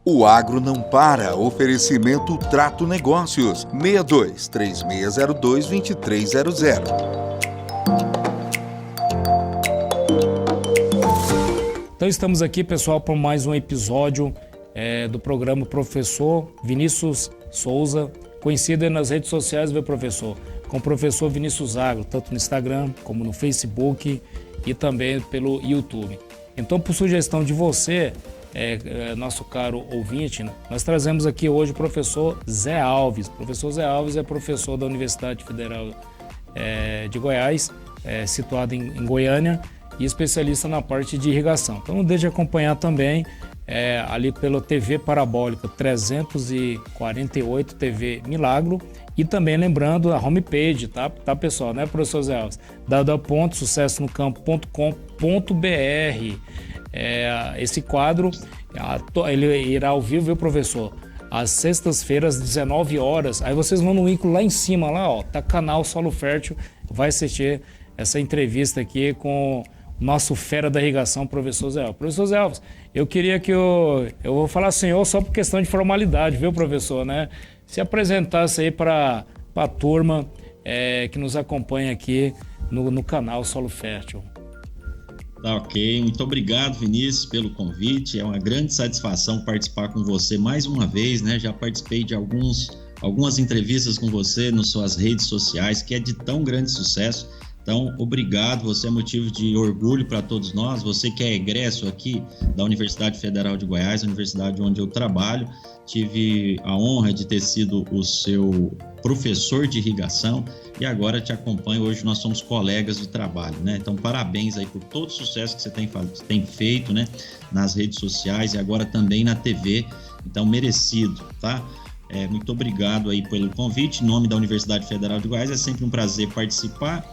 O agro não para. Oferecimento Trato Negócios. 62-3602-2300. Então estamos aqui, pessoal, para mais um episódio do programa Professor Vinícius Souza, conhecido nas redes sociais, meu professor, com o professor Vinícius Agro, tanto no Instagram como no Facebook e também pelo YouTube. Então, por sugestão de você, nosso caro ouvinte, nós trazemos aqui hoje o professor Zé Alves. O professor Zé Alves é professor da Universidade Federal de Goiás, situado em Goiânia, e especialista na parte de irrigação. Então não deixe de acompanhar também ali pela TV Parabólica 348 TV Milagro, e também lembrando a homepage, tá pessoal, né, professor Zé Alves? www.sucessonocampo.com.br. Esse quadro ele irá ao vivo, viu, professor? Às sextas-feiras, 19 horas. Aí vocês vão no ícone lá em cima, lá, ó, tá canal Solo Fértil, vai assistir essa entrevista aqui com o nosso fera da irrigação, professor Zé Alves. Professor Zé Alves, eu queria que eu vou falar senhor só por questão de formalidade, viu, professor, né? Se apresentasse aí para a turma que nos acompanha aqui no canal Solo Fértil. Tá, ok. Muito obrigado, Vinícius, pelo convite. É uma grande satisfação participar com você mais uma vez, né? Já participei de algumas entrevistas com você nas suas redes sociais, que é de tão grande sucesso. Então, obrigado, você é motivo de orgulho para todos nós, você que é egresso aqui da Universidade Federal de Goiás, a universidade onde eu trabalho, tive a honra de ter sido o seu professor de irrigação e agora te acompanho, hoje nós somos colegas de trabalho, né? Então, parabéns aí por todo o sucesso que você tem feito, né? Nas redes sociais e agora também na TV, então merecido, tá? Muito obrigado aí pelo convite, em nome da Universidade Federal de Goiás, é sempre um prazer participar.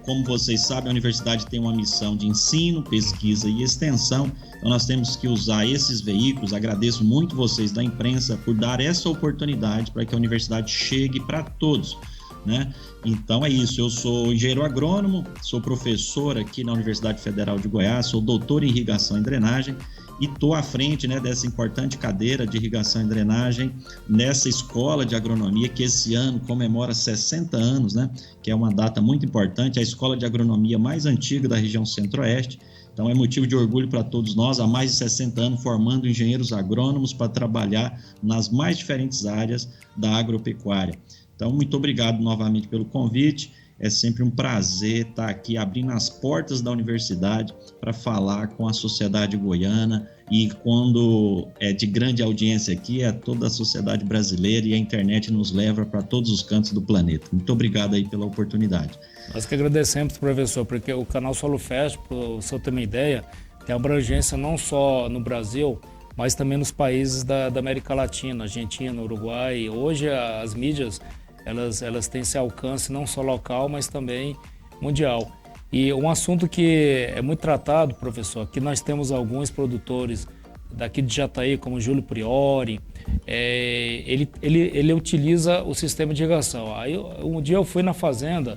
Como vocês sabem, a universidade tem uma missão de ensino, pesquisa e extensão, então nós temos que usar esses veículos. Agradeço muito vocês da imprensa por dar essa oportunidade para que a universidade chegue para todos, né? Então é isso, eu sou engenheiro agrônomo, sou professor aqui na Universidade Federal de Goiás, sou doutor em irrigação e drenagem e estou à frente, né, dessa importante cadeira de irrigação e drenagem nessa escola de agronomia que esse ano comemora 60 anos, né, que é uma data muito importante, a escola de agronomia mais antiga da região centro-oeste. Então é motivo de orgulho para todos nós, há mais de 60 anos formando engenheiros agrônomos para trabalhar nas mais diferentes áreas da agropecuária. Então, muito obrigado novamente pelo convite. É sempre um prazer estar aqui abrindo as portas da universidade para falar com a sociedade goiana e quando é de grande audiência aqui, é toda a sociedade brasileira e a internet nos leva para todos os cantos do planeta. Muito obrigado aí pela oportunidade. Nós que agradecemos, professor, porque o canal Solo Fest, para o senhor ter uma ideia, tem abrangência não só no Brasil, mas também nos países da América Latina, Argentina, Uruguai. Hoje as mídias elas têm esse alcance não só local, mas também mundial. E um assunto que é muito tratado, professor, que nós temos alguns produtores daqui de Jataí, como o Júlio Priori, ele utiliza o sistema de irrigação. Aí um dia eu fui na fazenda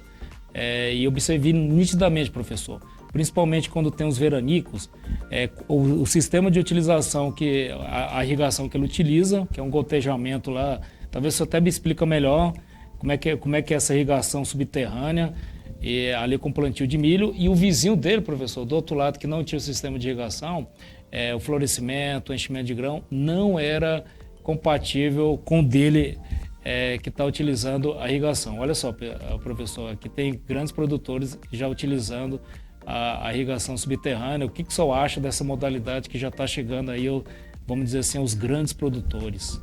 e observei nitidamente, professor, principalmente quando tem os veranicos, o sistema de utilização, a irrigação que ele utiliza, que é um gotejamento lá, talvez você até me explica melhor como é que é essa irrigação subterrânea, ali com plantio de milho, e o vizinho dele, professor, do outro lado, que não tinha o sistema de irrigação, o florescimento, o enchimento de grão, não era compatível com o dele, que está utilizando a irrigação. Olha só, professor, aqui tem grandes produtores já utilizando a irrigação subterrânea. O que o senhor acha dessa modalidade que já está chegando aí, vamos dizer assim, aos grandes produtores?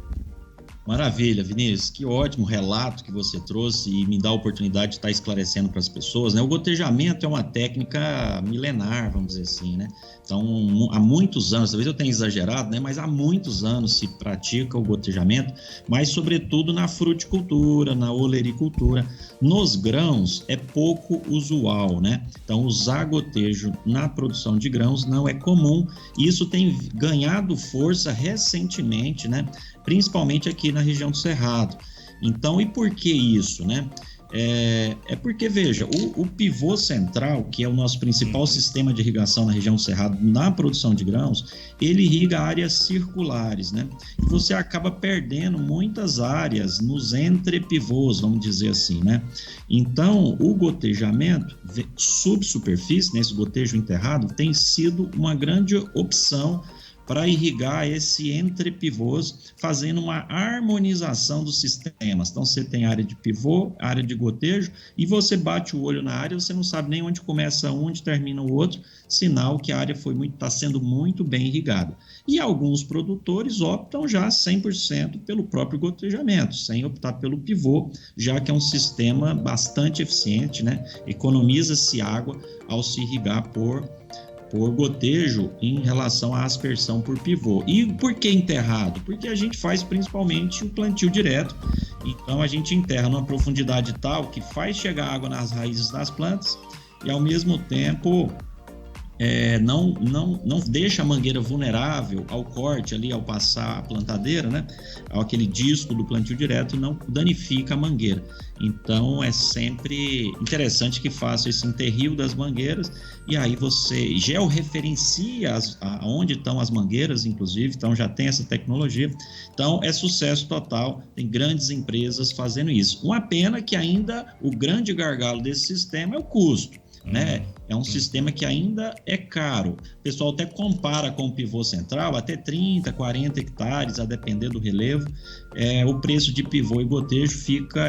Maravilha, Vinícius, que ótimo relato que você trouxe e me dá a oportunidade de estar esclarecendo para as pessoas, né? O gotejamento é uma técnica milenar, vamos dizer assim, né? Então, há muitos anos, talvez eu tenha exagerado, né? Mas há muitos anos se pratica o gotejamento, mas sobretudo na fruticultura, na olericultura. Nos grãos é pouco usual, né? Então, usar gotejo na produção de grãos não é comum e isso tem ganhado força recentemente, né? Principalmente aqui na região do Cerrado. Então, e por que isso, né? É porque, veja, o pivô central, que é o nosso principal sistema de irrigação na região do Cerrado, na produção de grãos, ele irriga áreas circulares, né? E você acaba perdendo muitas áreas nos entrepivôs, vamos dizer assim, né? Então, o gotejamento subsuperfície, né, esse gotejo enterrado, tem sido uma grande opção para irrigar esse entrepivôs, fazendo uma harmonização dos sistemas. Então, você tem área de pivô, área de gotejo, e você bate o olho na área, você não sabe nem onde começa um, onde termina o outro, sinal que a área está sendo muito bem irrigada. E alguns produtores optam já 100% pelo próprio gotejamento, sem optar pelo pivô, já que é um sistema bastante eficiente, né? Economiza-se água ao se irrigar por gotejo em relação à aspersão por pivô. E por que enterrado? Porque a gente faz principalmente o plantio direto. Então a gente enterra numa profundidade tal que faz chegar água nas raízes das plantas e ao mesmo tempo não deixa a mangueira vulnerável ao corte ali, ao passar a plantadeira, né? Aquele disco do plantio direto não danifica a mangueira. Então é sempre interessante que faça esse enterrio das mangueiras e aí você georreferencia onde estão as mangueiras, inclusive, então já tem essa tecnologia. Então é sucesso total, tem grandes empresas fazendo isso. Uma pena que ainda o grande gargalo desse sistema é o custo. Né? É um sistema que ainda é caro. O pessoal até compara com o pivô central, até 30, 40 hectares, a depender do relevo, o preço de pivô e gotejo fica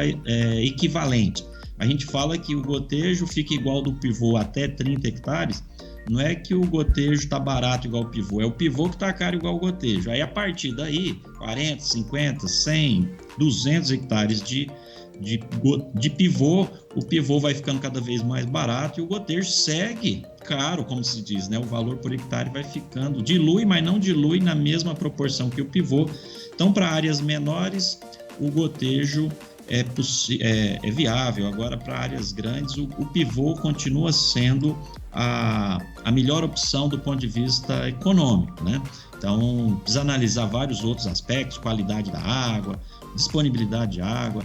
equivalente. A gente fala que o gotejo fica igual do pivô até 30 hectares, não é que o gotejo está barato igual o pivô, é o pivô que está caro igual o gotejo. Aí a partir daí, 40, 50, 100, 200 hectares de pivô, o pivô vai ficando cada vez mais barato e o gotejo segue caro, como se diz, né? O valor por hectare vai ficando, dilui, mas não dilui na mesma proporção que o pivô. Então, para áreas menores, o gotejo é viável. Agora, para áreas grandes, o pivô continua sendo a melhor opção do ponto de vista econômico, né? Então, precisa analisar vários outros aspectos, qualidade da água, disponibilidade de água,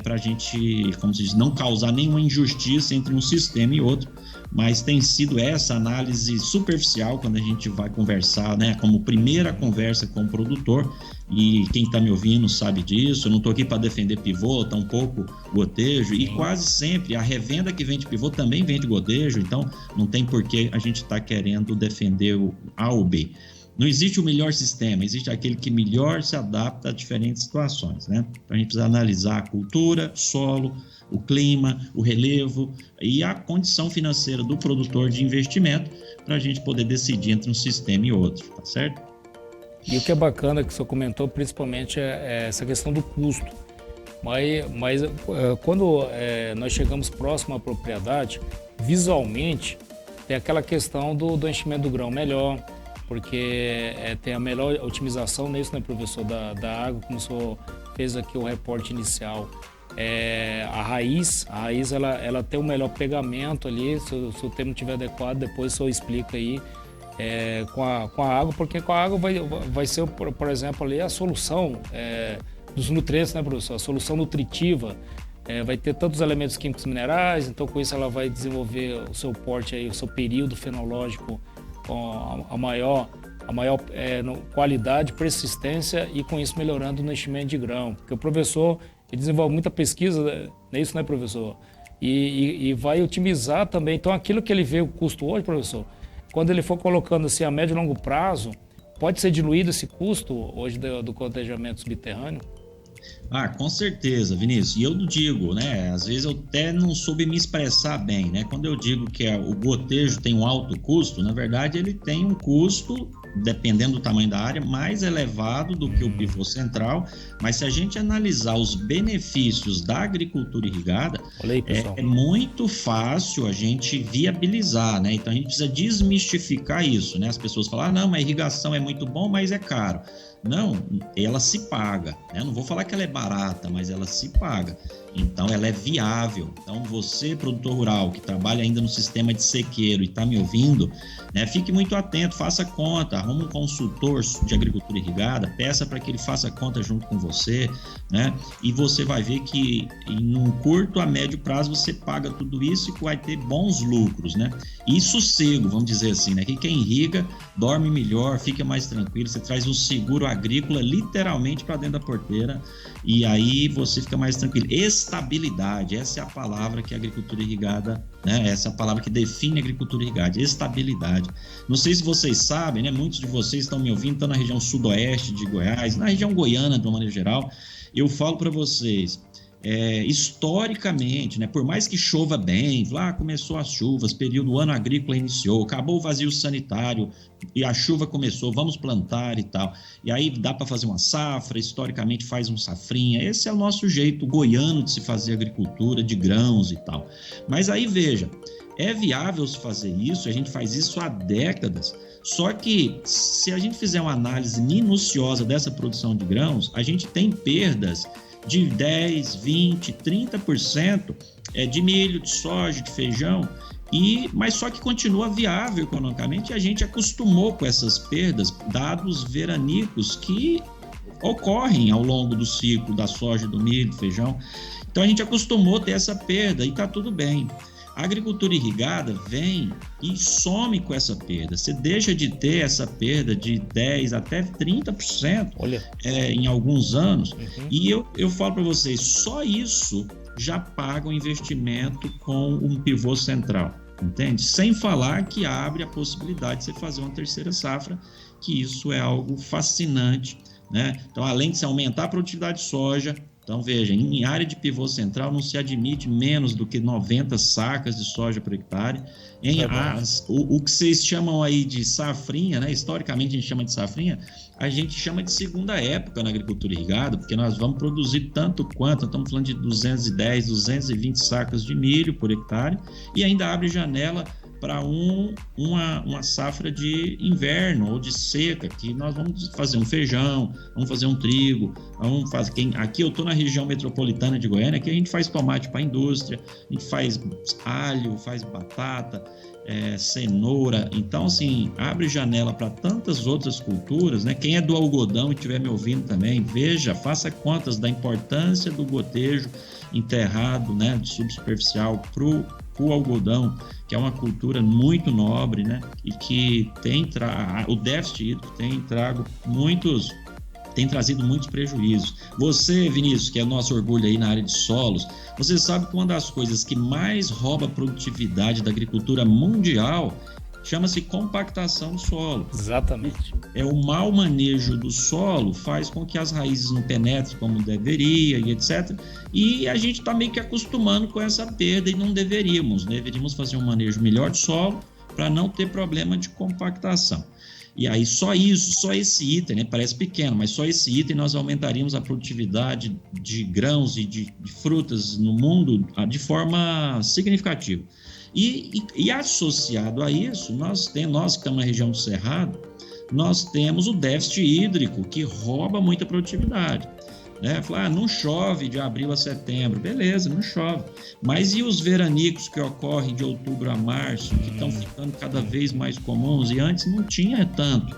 para a gente, como se diz, não causar nenhuma injustiça entre um sistema e outro, mas tem sido essa análise superficial quando a gente vai conversar, né, como primeira conversa com o produtor, e quem está me ouvindo sabe disso. Eu não estou aqui para defender pivô, tampouco gotejo, e quase sempre a revenda que vende pivô também vende gotejo, então não tem por que a gente estar querendo defender o A ou B. Não existe o melhor sistema, existe aquele que melhor se adapta a diferentes situações, né? Então a gente precisa analisar a cultura, solo, o clima, o relevo e a condição financeira do produtor de investimento para a gente poder decidir entre um sistema e outro, tá certo? E o que é bacana que o senhor comentou, principalmente, é essa questão do custo. Mas quando nós chegamos próximo à propriedade, visualmente, tem aquela questão do enchimento do grão melhor, porque tem a melhor otimização nisso, né, professor, da água, como o senhor fez aqui o reporte inicial. A raiz ela tem o melhor pegamento ali, se o termo estiver adequado, depois o senhor explica aí, com a água, porque com a água vai ser, por exemplo, ali a solução dos nutrientes, né, professor? A solução nutritiva. Vai ter tantos elementos químicos e minerais, então com isso ela vai desenvolver o seu porte aí, o seu período fenológico com a maior qualidade, persistência e com isso melhorando o enchimento de grão. Porque o professor ele desenvolve muita pesquisa, não é isso, né, professor? E vai otimizar também. Então aquilo que ele vê o custo hoje, professor, quando ele for colocando assim a médio e longo prazo, pode ser diluído esse custo hoje do cotejamento subterrâneo? Com certeza, Vinícius. E eu digo, né? Às vezes eu até não soube me expressar bem, né? Quando eu digo que o gotejo tem um alto custo, na verdade ele tem um custo, dependendo do tamanho da área, mais elevado do que o pivô central. Mas se a gente analisar os benefícios da agricultura irrigada, é muito fácil a gente viabilizar, né? Então a gente precisa desmistificar isso, né? As pessoas falam, não, mas a irrigação é muito bom, mas é caro. Não, ela se paga, né? Não vou falar que ela é barata, mas ela se paga. Então, ela é viável. Então, você, produtor rural, que trabalha ainda no sistema de sequeiro e está me ouvindo, né, fique muito atento, faça conta, arrume um consultor de agricultura irrigada, peça para que ele faça conta junto com você, né? E você vai ver que em um curto a médio prazo você paga tudo isso e vai ter bons lucros, né? E sossego, vamos dizer assim, né? Que quem irriga dorme melhor, fica mais tranquilo, você traz um seguro agrícola literalmente para dentro da porteira e aí você fica mais tranquilo. Estabilidade, essa é a palavra que a agricultura irrigada, né? Essa é a palavra que define a agricultura irrigada, estabilidade. Não sei se vocês sabem, né? Muitos de vocês estão me ouvindo, estão na região sudoeste de Goiás, na região goiana de uma maneira geral. Eu falo para vocês, historicamente, né, por mais que chova bem, lá começou as chuvas, período ano agrícola iniciou, acabou o vazio sanitário e a chuva começou, vamos plantar e tal. E aí dá para fazer uma safra, historicamente faz um safrinha. Esse é o nosso jeito goiano de se fazer agricultura de grãos e tal. Mas aí veja, é viável se fazer isso, a gente faz isso há décadas. Só que se a gente fizer uma análise minuciosa dessa produção de grãos, a gente tem perdas de 10, 20, 30% de milho, de soja, de feijão, mas só que continua viável economicamente e a gente acostumou com essas perdas, dados veranicos que ocorrem ao longo do ciclo da soja, do milho, do feijão. Então a gente acostumou a ter essa perda e está tudo bem. A agricultura irrigada vem e some com essa perda. Você deixa de ter essa perda de 10% até 30% em alguns anos. E eu falo para vocês, só isso já paga o investimento com um pivô central, entende? Sem falar que abre a possibilidade de você fazer uma terceira safra, que isso é algo fascinante, né? Então, além de se aumentar a produtividade de soja, então, veja, em área de pivô central não se admite menos do que 90 sacas de soja por hectare. O que vocês chamam aí de safrinha, né? Historicamente a gente chama de safrinha, a gente chama de segunda época na agricultura irrigada, porque nós vamos produzir tanto quanto, estamos falando de 210, 220 sacas de milho por hectare, e ainda abre janela para uma safra de inverno ou de seca, que nós vamos fazer um feijão, vamos fazer um trigo, vamos fazer. Aqui eu estou na região metropolitana de Goiânia, que a gente faz tomate para a indústria, a gente faz alho, faz batata, cenoura. Então, assim, abre janela para tantas outras culturas, né? Quem é do algodão e estiver me ouvindo também, veja, faça contas da importância do gotejo enterrado, né, de subsuperficial para o algodão, que é uma cultura muito nobre, né, e que o déficit hídrico tem trazido muitos prejuízos. Você, Vinícius, que é nosso orgulho aí na área de solos, você sabe que uma das coisas que mais rouba a produtividade da agricultura mundial chama-se compactação do solo. Exatamente. O mau manejo do solo faz com que as raízes não penetrem como deveria e etc. E a gente está meio que acostumando com essa perda e não deveríamos fazer um manejo melhor do solo para não ter problema de compactação. E aí só esse item, né, parece pequeno, mas só esse item nós aumentaríamos a produtividade de grãos e de frutas no mundo de forma significativa. E associado a isso, nós que estamos na região do Cerrado, nós temos o déficit hídrico, que rouba muita produtividade. Né? Falar, não chove de abril a setembro, beleza, não chove. Mas e os veranicos que ocorrem de outubro a março, que estão ficando cada vez mais comuns e antes não tinha tanto?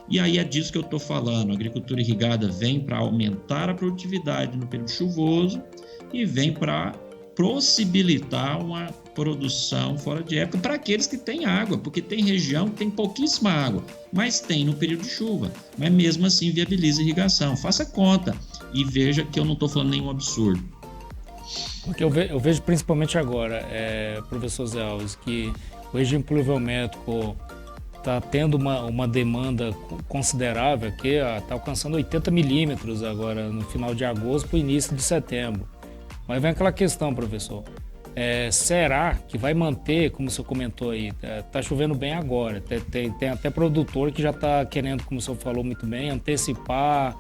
E aí é disso que eu estou falando. A agricultura irrigada vem para aumentar a produtividade no período chuvoso e vem para possibilitar uma produção fora de época para aqueles que têm água, porque tem região que tem pouquíssima água, mas tem no período de chuva, mas mesmo assim viabiliza a irrigação. Faça conta e veja que eu não estou falando nenhum absurdo. Porque eu vejo principalmente agora, professor Zé Alves, que o regime pluviométrico está tendo uma demanda considerável, que está alcançando 80 milímetros agora no final de agosto para o início de setembro. Mas vem aquela questão, professor, será que vai manter, como o senhor comentou aí, está chovendo bem agora, tem até produtor que já está querendo, como o senhor falou muito bem, antecipar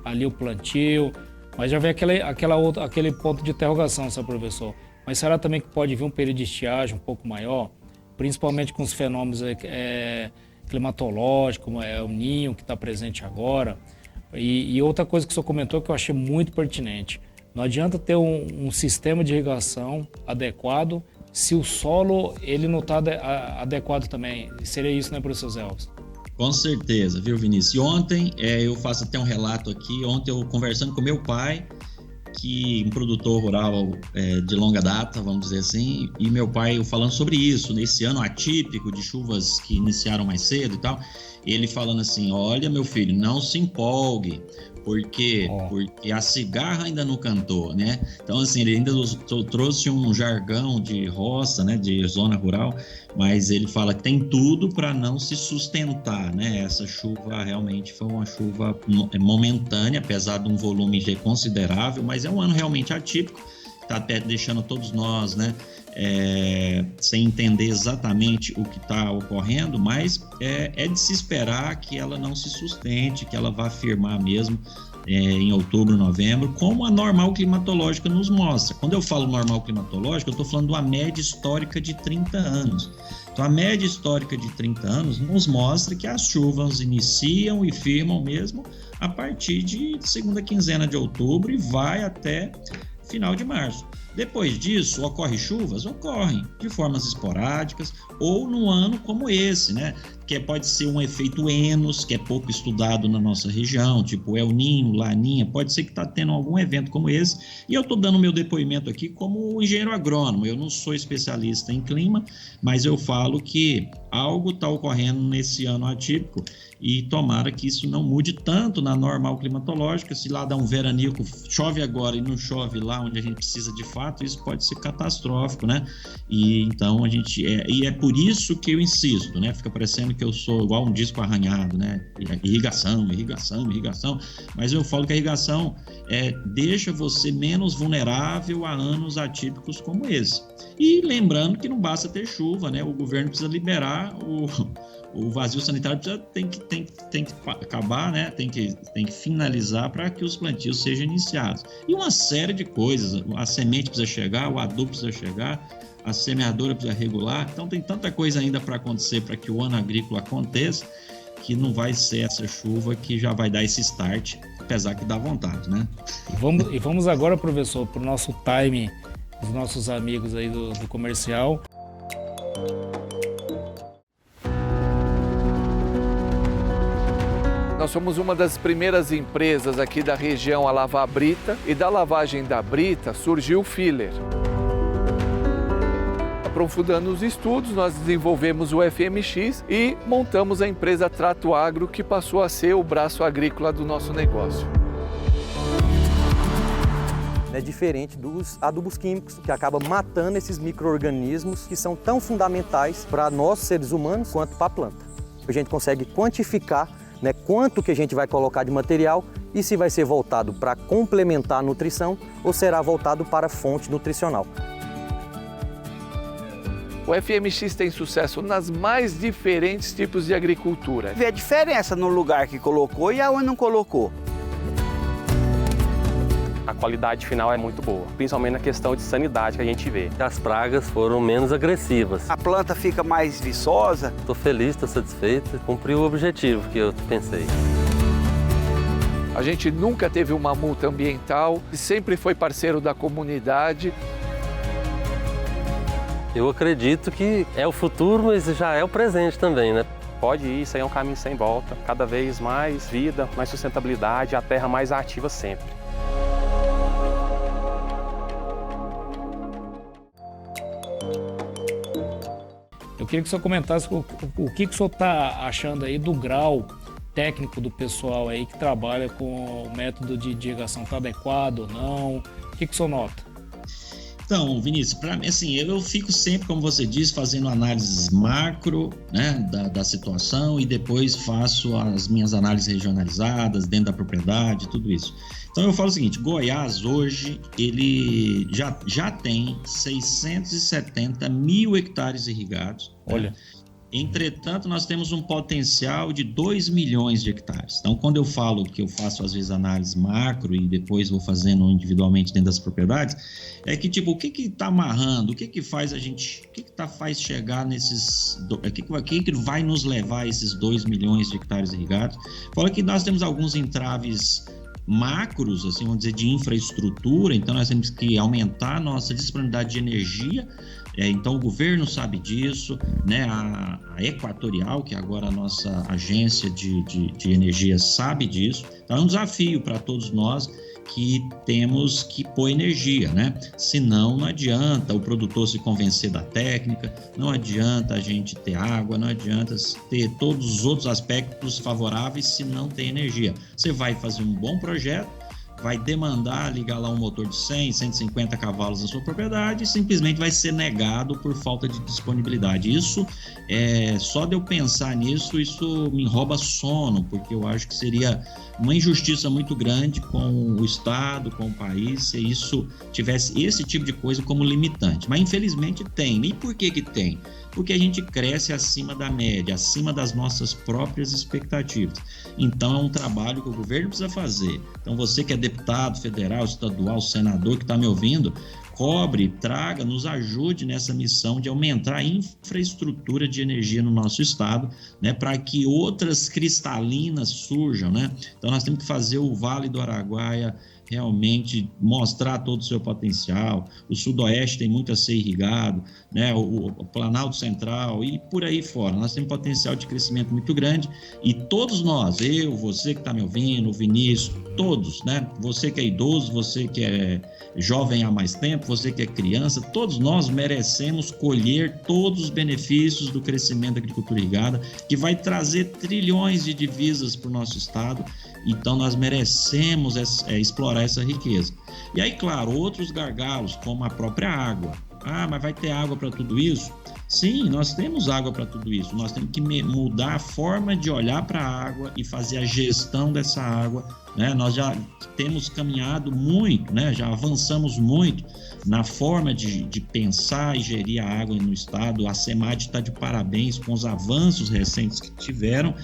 ali o plantio, mas já vem aquele ponto de interrogação, seu professor. Mas será também que pode vir um período de estiagem um pouco maior, principalmente com os fenômenos climatológicos, como o Ninho que está presente agora? E outra coisa que o senhor comentou que eu achei muito pertinente. Não adianta ter um sistema de irrigação adequado se o solo ele não está adequado também. Seria isso, né, professor Zé Alves? Com certeza, viu, Vinícius? E ontem, eu faço até um relato aqui, ontem eu conversando com meu pai, que um produtor rural de longa data, vamos dizer assim, e meu pai falando sobre isso, nesse ano atípico de chuvas que iniciaram mais cedo e tal, ele falando assim, olha meu filho, não se empolgue, porque a cigarra ainda não cantou, né? Então assim, ele ainda trouxe um jargão de roça, né, de zona rural, mas ele fala que tem tudo para não se sustentar, né? Essa chuva realmente foi uma chuva momentânea, apesar de um volume considerável, mas é um ano realmente atípico, está até deixando todos nós, né, sem entender exatamente o que está ocorrendo, mas é de se esperar que ela não se sustente, que ela vá firmar mesmo em outubro, novembro, como a normal climatológica nos mostra. Quando eu falo normal climatológica, eu estou falando de uma média histórica de 30 anos. Então, a média histórica de 30 anos nos mostra que as chuvas iniciam e firmam mesmo a partir de segunda quinzena de outubro e vai até final de março. Depois disso, ocorrem chuvas? Ocorrem de formas esporádicas ou num ano como esse, né? Que pode ser um efeito Enos, que é pouco estudado na nossa região, tipo El Ninho, Laninha, pode ser que está tendo algum evento como esse. E eu estou dando meu depoimento aqui como engenheiro agrônomo, eu não sou especialista em clima, mas eu falo que algo está ocorrendo nesse ano atípico e tomara que isso não mude tanto na normal climatológica. Se lá dá um veranico, chove agora e não chove lá onde a gente precisa de fato, isso pode ser catastrófico, né? E então a gente e é por isso que eu insisto, né? Fica parecendo que eu sou igual um disco arranhado, né? Irrigação, mas eu falo que a irrigação deixa você menos vulnerável a anos atípicos como esse. E lembrando que não basta ter chuva, né? O governo precisa liberar o vazio sanitário, tem que acabar, né? Tem que finalizar para que os plantios sejam iniciados. E uma série de coisas, a semente precisa chegar, o adubo precisa chegar, a semeadora precisa regular. Então tem tanta coisa ainda para acontecer para que o ano agrícola aconteça, que não vai ser essa chuva que já vai dar esse start, apesar que dá vontade, né? E vamos agora, professor, para o nosso time, os nossos amigos aí do comercial. Nós somos uma das primeiras empresas aqui da região a lavar a brita, e da lavagem da brita surgiu o filler. Aprofundando os estudos, nós desenvolvemos o FMX e montamos a empresa Trato Agro, que passou a ser o braço agrícola do nosso negócio. É diferente dos adubos químicos, que acabam matando esses micro-organismos que são tão fundamentais para nós, seres humanos, quanto para a planta. A gente consegue quantificar, né, quanto que a gente vai colocar de material e se vai ser voltado para complementar a nutrição ou será voltado para a fonte nutricional. O FMX tem sucesso nas mais diferentes tipos de agricultura. Vê a diferença no lugar que colocou e aonde não colocou. A qualidade final é muito boa, principalmente na questão de sanidade que a gente vê. As pragas foram menos agressivas. A planta fica mais viçosa. Estou feliz, estou satisfeito, cumpriu o objetivo que eu pensei. A gente nunca teve uma multa ambiental, sempre foi parceiro da comunidade. Eu acredito que é o futuro, mas já é o presente também, né? Pode ir, isso aí é um caminho sem volta. Cada vez mais vida, mais sustentabilidade, a terra mais ativa sempre. Eu queria que o senhor comentasse o que o senhor está achando aí do grau técnico do pessoal aí que trabalha com o método de irrigação, está adequado ou não? O que o senhor nota? Então, Vinícius, para mim, assim, eu fico sempre, como você disse, fazendo análises macro, né, da situação e depois faço as minhas análises regionalizadas dentro da propriedade, tudo isso. Então eu falo o seguinte, Goiás hoje, ele já tem 670 mil hectares irrigados. Olha. Né? Entretanto, nós temos um potencial de 2 milhões de hectares. Então, quando eu falo que eu faço, às vezes, análise macro e depois vou fazendo individualmente dentro das propriedades, é que, tipo, o que está amarrando? O que faz a gente... O que faz chegar nesses... O que vai nos levar a esses 2 milhões de hectares irrigados? Fala que nós temos alguns entraves macros, assim, vamos dizer, de infraestrutura. Então, nós temos que aumentar a nossa disponibilidade de energia. Então o governo sabe disso, né? A Equatorial, que é agora a nossa agência de energia, sabe disso. Então é um desafio para todos nós que temos que pôr energia, né? Senão não adianta o produtor se convencer da técnica, não adianta a gente ter água, não adianta ter todos os outros aspectos favoráveis se não tem energia. Você vai fazer um bom projeto, vai demandar ligar lá um motor de 100, 150 cavalos na sua propriedade e simplesmente vai ser negado por falta de disponibilidade. Isso, só de eu pensar nisso, isso me rouba sono, porque eu acho que seria uma injustiça muito grande com o Estado, com o país, se isso tivesse esse tipo de coisa como limitante. Mas infelizmente tem. E por que tem? Porque a gente cresce acima da média, acima das nossas próprias expectativas. Então é um trabalho que o governo precisa fazer. Então você que é deputado federal, estadual, senador que está me ouvindo, cobre, traga, nos ajude nessa missão de aumentar a infraestrutura de energia no nosso estado, né, para que outras cristalinas surjam, né? Então nós temos que fazer o Vale do Araguaia realmente mostrar todo o seu potencial. O Sudoeste tem muito a ser irrigado, né? O Planalto Central e por aí fora. Nós temos potencial de crescimento muito grande e todos nós, eu, você que está me ouvindo, o Vinícius, todos, né? Você que é idoso, você que é jovem há mais tempo, você que é criança, todos nós merecemos colher todos os benefícios do crescimento da agricultura irrigada, que vai trazer trilhões de divisas para o nosso estado. Então nós merecemos explorar essa riqueza. E aí, claro, outros gargalos, como a própria água. Ah, mas vai ter água para tudo isso? Sim, nós temos água para tudo isso. Nós temos que mudar a forma de olhar para a água e fazer a gestão dessa água, né? Nós já temos caminhado muito, né? Já avançamos muito na forma de pensar e gerir a água no estado. A SEMAD está de parabéns com os avanços recentes que tiveram,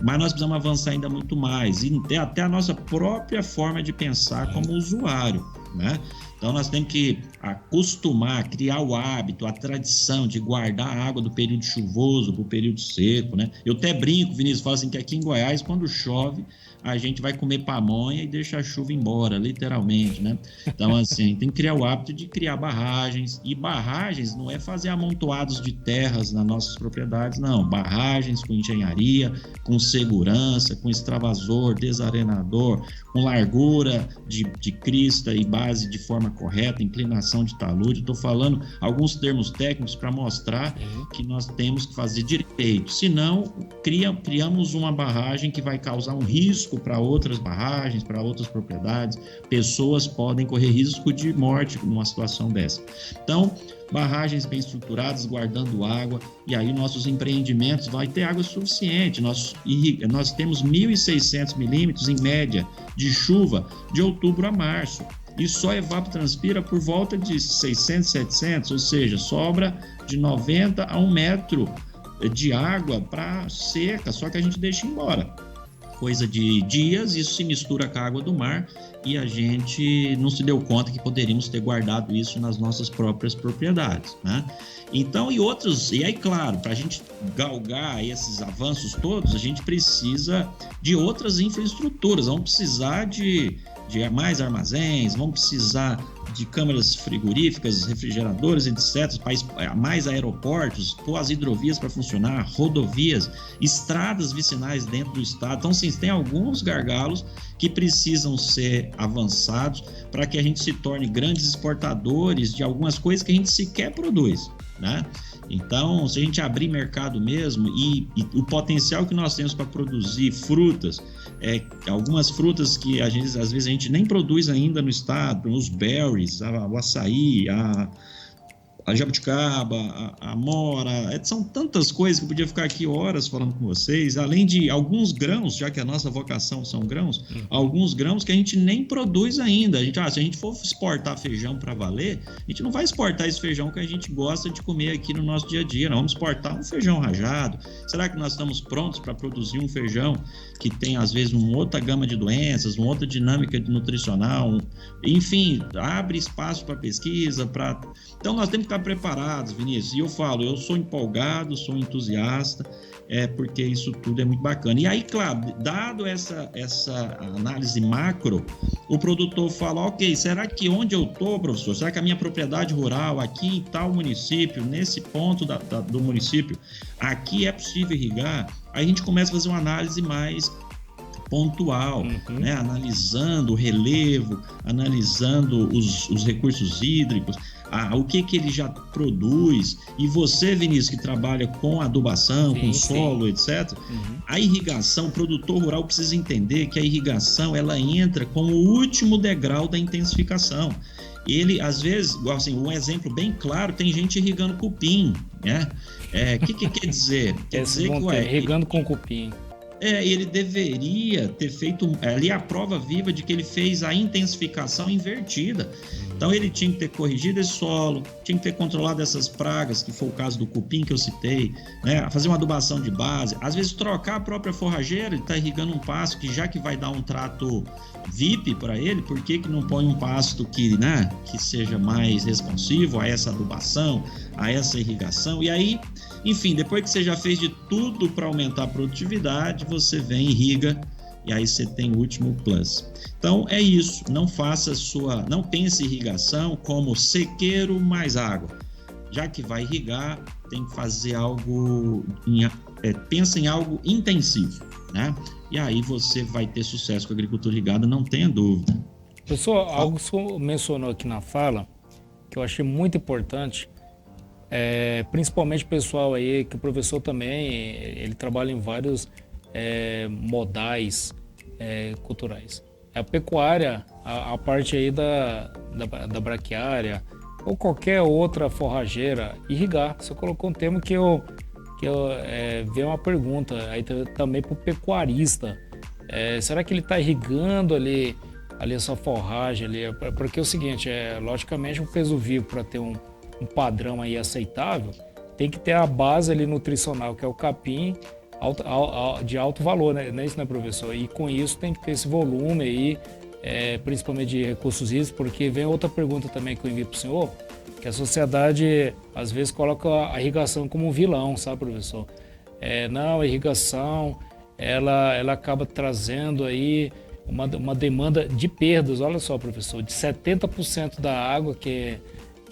mas nós precisamos avançar ainda muito mais e até a nossa própria forma de pensar como usuário, né? Então nós temos que acostumar, criar o hábito, a tradição de guardar a água do período chuvoso para o período seco, né? Eu até brinco, Vinícius, falo assim que aqui em Goiás, quando chove, a gente vai comer pamonha e deixa a chuva embora, literalmente, né? Então, assim, tem que criar o hábito de criar barragens. E barragens não é fazer amontoados de terras nas nossas propriedades, não. Barragens com engenharia, com segurança, com extravasor, desarenador, com largura de crista e base de forma correta, inclinação de talude. Estou falando alguns termos técnicos para mostrar que nós temos que fazer direito. Senão, criamos uma barragem que vai causar um risco para outras barragens, para outras propriedades. Pessoas podem correr risco de morte numa situação dessa. Então, barragens bem estruturadas, guardando água, e aí nossos empreendimentos vão ter água suficiente. Nós temos 1.600 milímetros em média de chuva de outubro a março, e só evapotranspira por volta de 600, 700, ou seja, sobra de 90 a 1 metro de água para seca, só que a gente deixa embora. Coisa de dias, isso se mistura com a água do mar e a gente não se deu conta que poderíamos ter guardado isso nas nossas próprias propriedades, né? Então, e aí, claro, para a gente galgar esses avanços todos, a gente precisa de outras infraestruturas, vamos precisar de mais armazéns, vamos precisar de câmaras frigoríficas, refrigeradoras, etc., mais aeroportos, pôr as hidrovias para funcionar, rodovias, estradas vicinais dentro do estado. Então, sim, tem alguns gargalos que precisam ser avançados para que a gente se torne grandes exportadores de algumas coisas que a gente sequer produz, né? Então, se a gente abrir mercado mesmo e o potencial que nós temos para produzir frutas, algumas frutas que às vezes a gente nem produz ainda no estado, os berries, o açaí, a jabuticaba, a amora, são tantas coisas que eu podia ficar aqui horas falando com vocês, além de alguns grãos, já que a nossa vocação são grãos, alguns grãos que a gente nem produz ainda. Se a gente for exportar feijão para valer, a gente não vai exportar esse feijão que a gente gosta de comer aqui no nosso dia a dia, não. Vamos exportar um feijão rajado. Será que nós estamos prontos para produzir um feijão que tem, às vezes, uma outra gama de doenças, uma outra dinâmica nutricional? Enfim, abre espaço para pesquisa, Então, nós temos que estar preparados, Vinícius. E eu falo, eu sou empolgado, sou entusiasta, porque isso tudo é muito bacana. E aí, claro, dado essa análise macro, o produtor fala, ok, será que onde eu estou, professor, será que a minha propriedade rural aqui em tal município, nesse ponto do município, aqui é possível irrigar? Aí a gente começa a fazer uma análise mais pontual, né? Analisando o relevo, analisando os recursos hídricos, o que ele já produz. E você, Vinícius, que trabalha com adubação, com solo, etc. A irrigação, o produtor rural precisa entender que a irrigação ela entra como o último degrau da intensificação. Ele, às vezes, assim, um exemplo bem claro, tem gente irrigando cupim, né? Que quer dizer? Quer dizer que irrigando com cupim. Ele deveria ter feito ali a prova viva de que ele fez a intensificação invertida. Então ele tinha que ter corrigido esse solo, tinha que ter controlado essas pragas, que foi o caso do cupim que eu citei, né? Fazer uma adubação de base, às vezes trocar a própria forrageira. Ele está irrigando um pasto que já que vai dar um trato VIP para ele, por que não põe um pasto que seja mais responsivo a essa adubação, a essa irrigação? E aí, enfim, depois que você já fez de tudo para aumentar a produtividade, você vem e irriga, e aí você tem o último plus. Então é isso, não pense irrigação como sequeiro mais água. Já que vai irrigar, tem que fazer algo, pensa em algo intensivo, né? E aí você vai ter sucesso com a agricultura irrigada, não tenha dúvida. Pessoal, algo que o senhor mencionou aqui na fala, que eu achei muito importante, principalmente o pessoal aí, que o professor também, ele trabalha em vários modais culturais. A pecuária, a parte aí da braquiária, ou qualquer outra forrageira, irrigar. Você colocou um termo que veio uma pergunta aí também para o pecuarista. Será que ele está irrigando ali essa forragem ali? Porque é o seguinte, logicamente um peso vivo, para ter um padrão aí aceitável, tem que ter a base ali nutricional, que é o capim, de alto valor, né? Não é isso, né, professor? E com isso tem que ter esse volume aí, principalmente de recursos hídricos, porque vem outra pergunta também que eu envio para o senhor, que a sociedade às vezes coloca a irrigação como um vilão, sabe, professor? Não, a irrigação, ela acaba trazendo aí uma demanda de perdas. Olha só, professor, de 70% da água que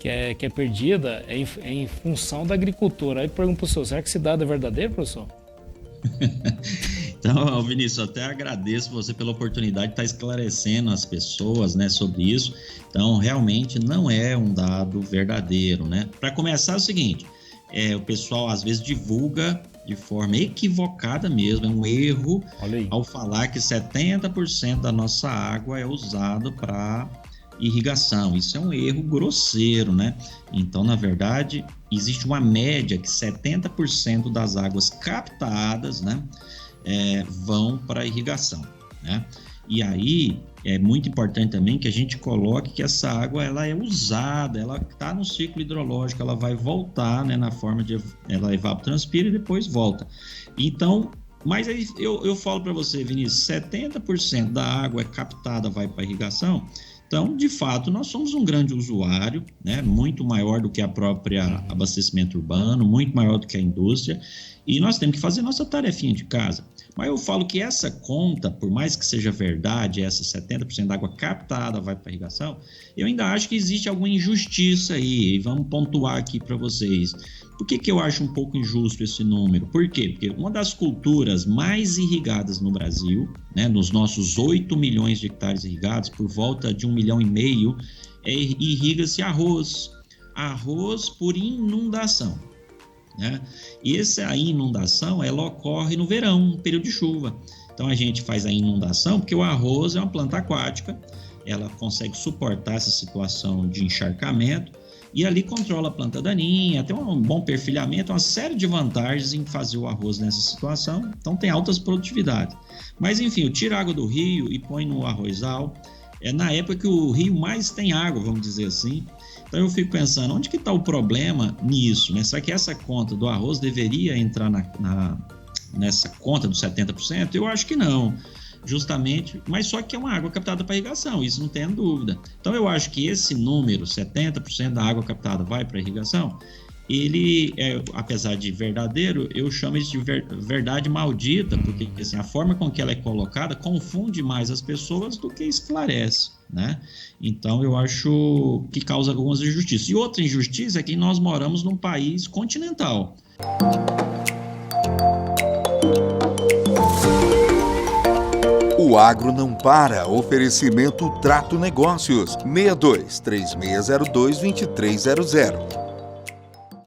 é perdida em função da agricultura. Aí eu pergunto para o senhor, será que esse dado é verdadeiro, professor? Então, Vinícius, eu até agradeço você pela oportunidade de estar esclarecendo as pessoas, né, sobre isso. Então, realmente não é um dado verdadeiro, né? Para começar, é o seguinte, o pessoal às vezes divulga de forma equivocada mesmo, é um erro ao falar que 70% da nossa água é usado para irrigação. Isso é um erro grosseiro, né? Então, na verdade, existe uma média que 70% das águas captadas, né, vão para irrigação, né? E aí é muito importante também que a gente coloque que essa água ela é usada, ela está no ciclo hidrológico, ela vai voltar, né, na forma de ela evapotranspira e depois volta. Então, mas aí eu falo para você, Vinícius, 70% da água captada vai para irrigação. Então, de fato, nós somos um grande usuário, né? Muito maior do que a própria abastecimento urbano, muito maior do que a indústria, e nós temos que fazer nossa tarefinha de casa. Mas eu falo que essa conta, por mais que seja verdade, essa 70% da água captada vai para a irrigação, eu ainda acho que existe alguma injustiça aí, e vamos pontuar aqui para vocês. Por que eu acho um pouco injusto esse número? Por quê? Porque uma das culturas mais irrigadas no Brasil, né, nos nossos 8 milhões de hectares irrigados, por volta de 1,5 milhão, irriga-se arroz. Arroz por inundação, né? E essa inundação, ela ocorre no verão, no período de chuva. Então a gente faz a inundação porque o arroz é uma planta aquática, ela consegue suportar essa situação de encharcamento. e ali controla a planta daninha, tem um bom perfilhamento, uma série de vantagens em fazer o arroz nessa situação, então tem altas produtividades. Mas enfim, eu tiro a água do rio e põe no arrozal, é na época que o rio mais tem água, vamos dizer assim. Então eu fico pensando, onde que está o problema nisso, né? Será que essa conta do arroz deveria entrar nessa conta dos 70%? Eu acho que não, justamente, mas só que é uma água captada para irrigação, isso não tem dúvida. Então eu acho que esse número, 70% da água captada vai para irrigação, ele, apesar de verdadeiro, eu chamo isso de verdade maldita, porque assim, a forma com que ela é colocada confunde mais as pessoas do que esclarece, né? Então eu acho que causa algumas injustiças. E outra injustiça é que nós moramos num país continental. O agro não para. Oferecimento Trato Negócios. 62 3602 2300.